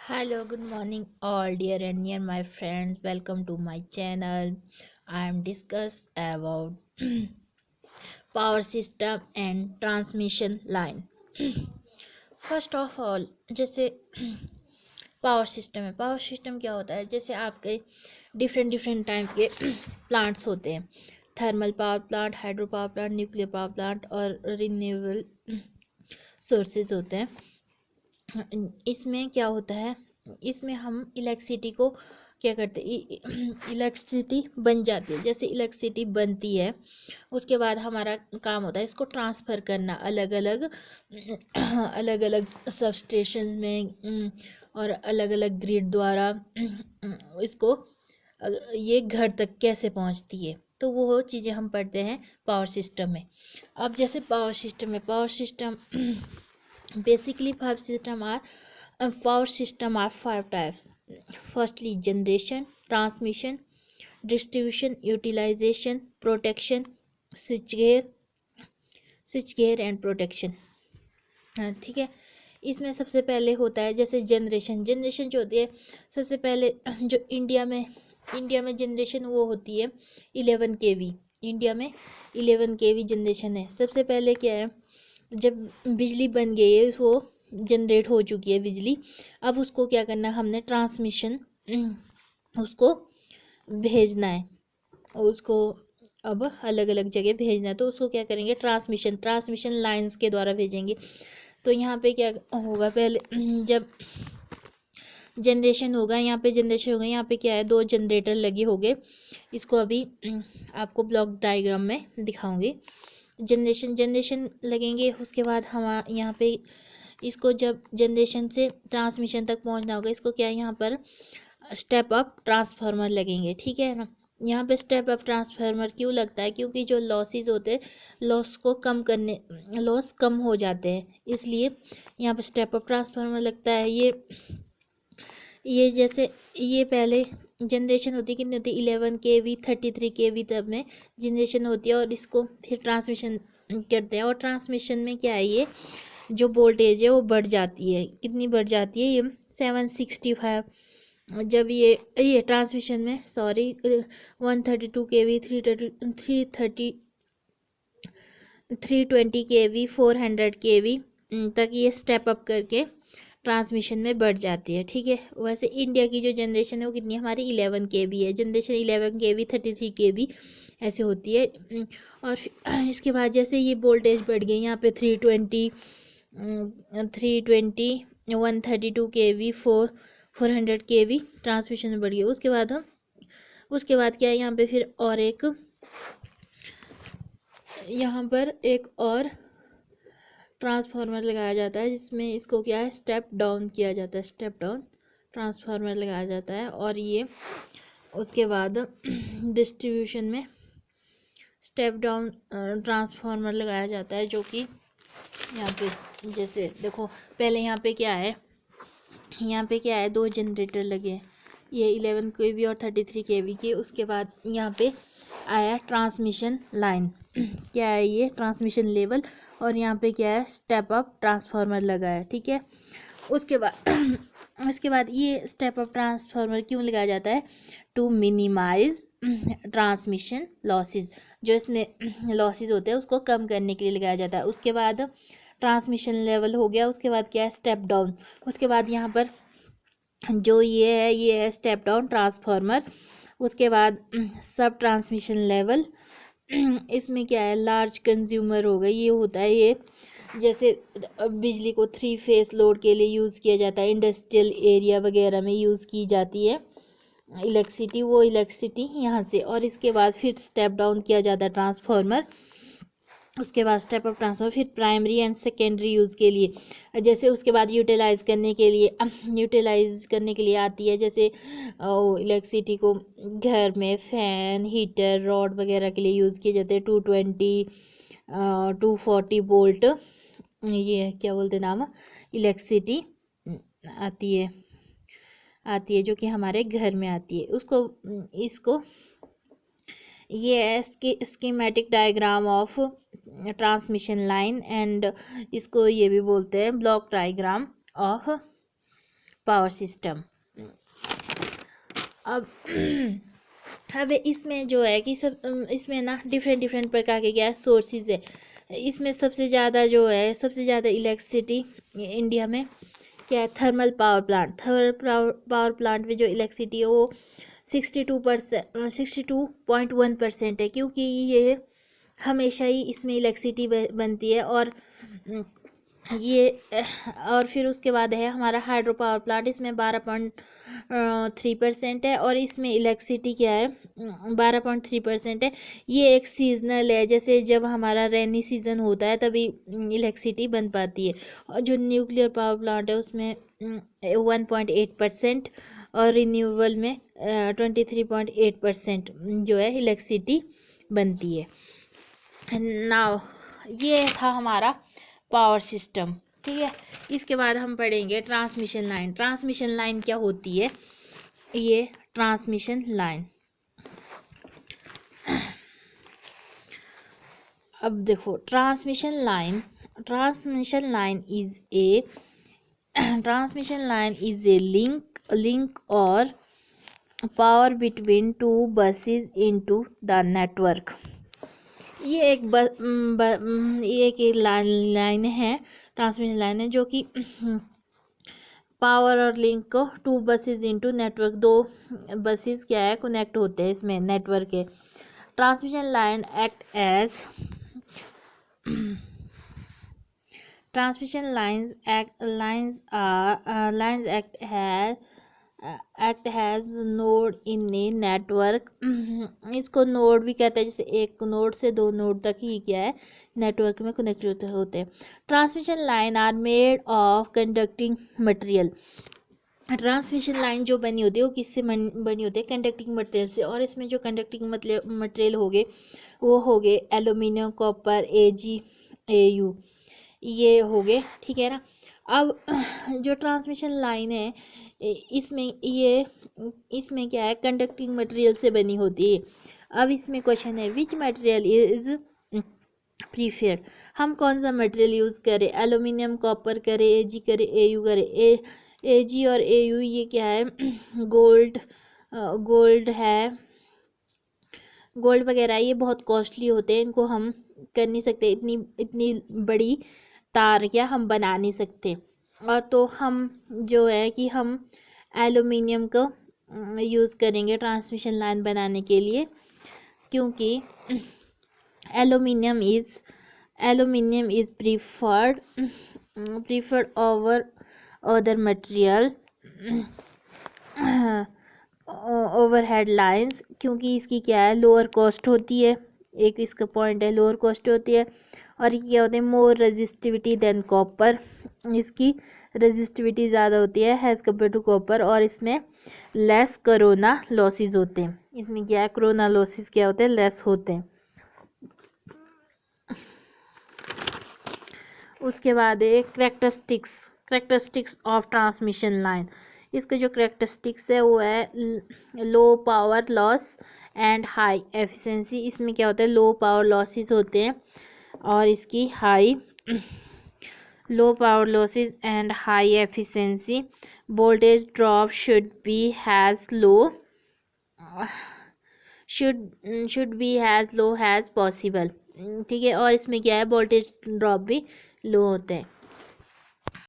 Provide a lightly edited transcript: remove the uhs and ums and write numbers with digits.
Hello, good morning, all dear and near my friends. Welcome to my channel. I am discuss about power system and transmission line. First of all जैसे power system क्या होता है। जैसे आपके different different type के plants होते हैं। Thermal power plant, hydro power plant, nuclear power plant और रिन्यूएबल सोर्सेज होते हैं। इसमें क्या होता है, इसमें हम इलेक्ट्रिसिटी को क्या करते हैं, इलेक्ट्रिसिटी बन जाती है। जैसे इलेक्ट्रिसिटी बनती है उसके बाद हमारा काम होता है इसको ट्रांसफ़र करना अलग अलग अलग अलग सब में और अलग अलग ग्रिड द्वारा इसको ये घर तक कैसे पहुंचती है, तो वो चीज़ें हम पढ़ते हैं पावर सिस्टम में। अब जैसे power system basically power system are five types. Firstly, generation, transmission, distribution, utilization, protection, switchgear switchgear and protection। ठीक है। इसमें सबसे पहले होता है जैसे जनरेशन जो होती है, सबसे पहले जो इंडिया में जनरेशन वो होती है 11 kV। इंडिया में 11 kV जनरेशन है। सबसे पहले क्या है, जब बिजली बन गई है, वो जनरेट हो चुकी है बिजली, अब उसको क्या करना है, हमने ट्रांसमिशन उसको भेजना है, उसको अब अलग अलग जगह भेजना है, तो उसको क्या करेंगे, ट्रांसमिशन लाइंस के द्वारा भेजेंगे। तो यहाँ पे क्या होगा, पहले जब जनरेशन होगा, यहाँ पे क्या है, दो जनरेटर लगे होंगे। इसको अभी आपको ब्लॉक डायग्राम में दिखाऊंगी। जनरेशन लगेंगे, उसके बाद हम यहाँ पे इसको जब जनरेशन से ट्रांसमिशन तक पहुंचना होगा, इसको क्या है, यहाँ पर स्टेप अप ट्रांसफार्मर लगेंगे। ठीक है ना। यहाँ पे स्टेप अप ट्रांसफार्मर क्यों लगता है, क्योंकि जो लॉसेस होते हैं, लॉस कम हो जाते हैं, इसलिए यहाँ पे स्टेप अप ट्रांसफार्मर लगता है। ये जैसे ये पहले जनरेशन होती है, कितनी होती है, 11 kV 33 kV तब में जनरेशन होती है, और इसको फिर ट्रांसमिशन करते हैं। और ट्रांसमिशन में क्या है, ये जो वोल्टेज है वो बढ़ जाती है। कितनी बढ़ जाती है, ये 765। जब ये ट्रांसमिशन में 132 kV 320 kV 400 kV तक ये स्टेप अप करके ट्रांसमिशन में बढ़ जाती है। ठीक है। वैसे इंडिया की जो जनरेशन है वो कितनी है, हमारी 11 kV है। जनरेशन 11 kV 33 kV ऐसे होती है। और इसके बाद जैसे ये वोल्टेज बढ़ गई, यहाँ पे 132 kV 400 kV ट्रांसमिशन में बढ़ गई। उसके बाद क्या है, यहाँ पर एक और ट्रांसफार्मर लगाया जाता है, जिसमें इसको क्या है, स्टेप डाउन किया जाता है। स्टेप डाउन ट्रांसफार्मर लगाया जाता है। और ये उसके बाद डिस्ट्रीब्यूशन में स्टेप डाउन ट्रांसफार्मर लगाया जाता है, जो कि यहाँ पे जैसे देखो, पहले यहाँ पे क्या है, दो जनरेटर लगे हैं, ये 11 kV और 33 kV के। उसके बाद यहाँ पे आया ट्रांसमिशन लाइन, क्या है, ये ट्रांसमिशन लेवल। और यहाँ पे क्या है, स्टेप अप ट्रांसफार्मर लगा है। ठीक है। उसके बाद उसके बाद ये स्टेप अप ट्रांसफार्मर क्यों लगाया जाता है, टू मिनिमाइज ट्रांसमिशन लॉसेस। जो इसमें लॉसेस होते हैं उसको कम करने के लिए लगाया जाता है। उसके बाद ट्रांसमिशन लेवल हो गया, उसके बाद क्या है, स्टेप डाउन। उसके बाद यहाँ पर जो ये है स्टेप डाउन ट्रांसफार्मर। उसके बाद सब ट्रांसमिशन लेवल। इसमें क्या है, लार्ज कंज्यूमर होगा, ये होता है, ये जैसे बिजली को 3 फेस लोड के लिए यूज़ किया जाता है, इंडस्ट्रियल एरिया वगैरह में यूज़ की जाती है इलेक्ट्रिसिटी यहाँ से। और इसके बाद फिर स्टेप डाउन किया जाता है ट्रांसफार्मर। उसके बाद स्टेप अप ट्रांसफर, फिर प्राइमरी एंड सेकेंडरी यूज़ के लिए, जैसे उसके बाद यूटिलाइज़ करने के लिए आती है, जैसे इलेक्ट्रिसिटी को घर में फैन, हीटर, रॉड वगैरह के लिए यूज़ किए जाते हैं। 240 ये क्या बोलते नाम, इलेक्ट्रिसिटी आती है जो कि हमारे घर में आती है। इसको ये है schematic diagram of transmission line, and इसको ये भी बोलते हैं block diagram of power system. अब अब इसमें जो है कि सब इसमें ना डिफरेंट डिफरेंट प्रकार के क्या सोर्सेज है। इसमें सबसे ज़्यादा जो है, सबसे ज़्यादा इलेक्ट्रिसिटी इंडिया में क्या है, thermal power plant. Thermal power plant में जो इलेक्ट्रिसिटी है वो 62.1% है, क्योंकि ये हमेशा ही इसमें इलेक्ट्रिसिटी बनती है। और ये और फिर उसके बाद है हमारा हाइड्रो पावर प्लांट, इसमें 12.3% है और इसमें इलेक्ट्रिसिटी क्या है, 12.3% है। ये एक सीजनल है, जैसे जब हमारा रेनी सीजन होता है तभी इलेक्ट्रिसिटी बन पाती है। और जो न्यूक्लियर पावर प्लांट है उसमें 1.8% और रिन्यूएबल में 23.8% जो है इलेक्ट्रिसिटी बनती है। नाउ ये था हमारा पावर सिस्टम, ठीक है। इसके बाद हम पढ़ेंगे ट्रांसमिशन लाइन। ट्रांसमिशन लाइन क्या होती है, ये ट्रांसमिशन लाइन। अब देखो transmission line is a link और power between two buses into the network. ये एक लाइन है, ट्रांसमिशन लाइन है, जो कि पावर और लिंक को टू बसेस इनटू नेटवर्क, दो बसेस क्या है कनेक्ट होते हैं इसमें नेटवर्क के। Transmission line act as transmission lines act has node in a network। इसको नोड भी कहते हैं, जैसे एक नोड से दो नोड तक ही क्या है नेटवर्क में कनेक्ट होते हैं। Transmission line are made of conducting material. Transmission line जो बनी होती है वो किससे बनी होती है, कंडक्टिंग मटेरियल से। और इसमें जो कंडक्टिंग मटेरियल हो गए वो हो गए एल्यूमिनियम, कॉपर, Ag, Au, ये हो गए, ठीक है ना। अब जो ट्रांसमिशन लाइन है इसमें क्या है कंडक्टिंग मटेरियल से बनी होती है। अब इसमें क्वेश्चन है विच मटेरियल इज प्रीफर्ड, हम कौन सा मटेरियल यूज़ करें, एल्यूमिनियम, कॉपर करें, Ag करें, Au करें। Ag और Au ये क्या है गोल्ड है, गोल्ड वगैरह ये बहुत कॉस्टली होते हैं, इनको हम कर नहीं सकते, इतनी बड़ी तार क्या हम बना नहीं सकते। और तो हम जो है कि हम एल्यूमिनियम को यूज़ करेंगे ट्रांसमिशन लाइन बनाने के लिए, क्योंकि aluminium is preferred over other material overhead lines, क्योंकि इसकी क्या है लोअर कॉस्ट होती है, एक इसका पॉइंट है लोअर कॉस्ट होती है। और ये क्या होते हैं मोर रेजिस्टिविटी देन कॉपर, इसकी रेजिस्टिविटी ज़्यादा होती है हैज़ कम्पेयर टू कॉपर। और इसमें लेस कोरोना लॉसेस होते हैं, इसमें क्या है कोरोना लॉसेस क्या होते हैं लेस होते हैं। उसके बाद है करेक्टरिस्टिक्स ऑफ ट्रांसमिशन लाइन। इसके जो करेक्टरिस्टिक्स है वो है low power loss and high efficiency. इसमें क्या होता है लो पावर लॉसेस होते हैं और इसकी low power losses and high efficiency. Voltage drop should be has low has possible, ठीक है। और इसमें क्या है वोल्टेज ड्रॉप भी लो होते हैं।